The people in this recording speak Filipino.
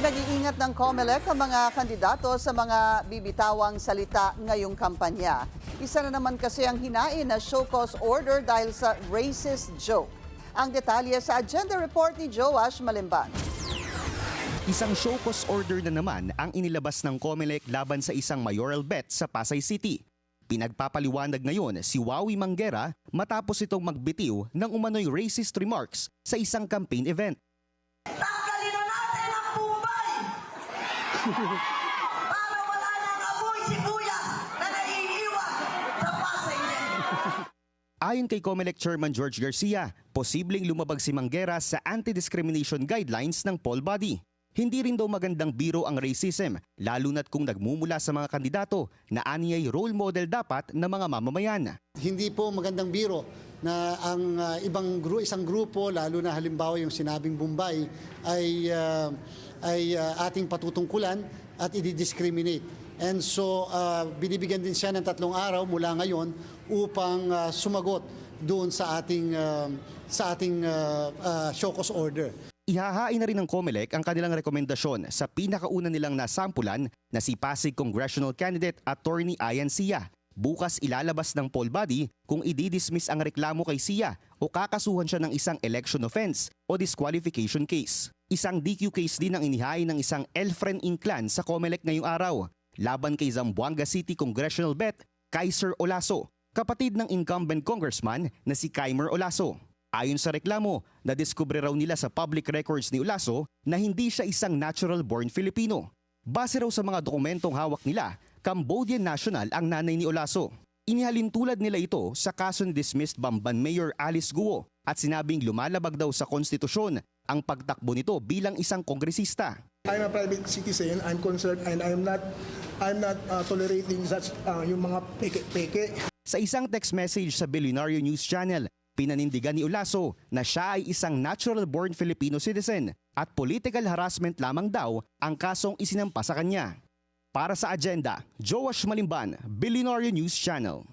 Pinag-iingat ng COMELEC ang mga kandidato sa mga bibitawang salita ngayong kampanya. Isa na naman kasi ang hinain na show cause order dahil sa racist joke. Ang detalye sa agenda report ni Joash Malimban. Isang show cause order na naman ang inilabas ng COMELEC laban sa isang mayoral bet sa Pasay City. Pinagpapaliwanag ngayon si Wawi Manguera matapos itong magbitiw ng umano'y racist remarks sa isang campaign event. Tanggalin na natin ang Bombay para wala nang amoy sibuyas na naiiwan sa Pasay. Ayon kay COMELEC Chairman George Garcia, posibleng lumabag si Manguera sa anti-discrimination guidelines ng poll body. Hindi rin daw magandang biro ang racism, lalo na't kung nagmumula sa mga kandidato na aniyay role model dapat ng mga mamamayan. Hindi po magandang biro na ang isang grupo, lalo na halimbawa yung sinabing Bombay, ay ating patutungkulan at i-discriminate. And so binibigyan din siya ng 3 araw mula ngayon upang sumagot doon sa ating show cause order. Ihahain na rin ng COMELEC ang kanilang rekomendasyon sa pinakauna nilang nasampulan na si Pasig Congressional Candidate Attorney Ayan Sia. Bukas ilalabas ng poll body kung i-dismiss ang reklamo kay Sia o kakasuhan siya ng isang election offense o disqualification case. Isang DQ case din ang inihain ng isang Elfren Inclan sa COMELEC ngayong araw laban kay Zamboanga City Congressional Bet Kaiser Olaso, kapatid ng incumbent congressman na si Kaimer Olaso. Ayon sa reklamo, nadiskubre raw nila sa public records ni Olaso na hindi siya isang natural-born Filipino. Base raw sa mga dokumentong hawak nila, Cambodian national ang nanay ni Olaso. Inihalin tulad nila ito sa kaso ni dismissed Bamban Mayor Alice Guo at sinabing lumalabag daw sa konstitusyon ang pagtakbo nito bilang isang kongresista. I'm a private citizen. I'm concerned and I'm not tolerating such yung mga peke-peke. Sa isang text message sa Billionario News Channel, pinanindigan ni Olaso na siya ay isang natural-born Filipino citizen at political harassment lamang daw ang kasong isinampa sa kanya. Para sa agenda, Joash Malimban, Billionario News Channel.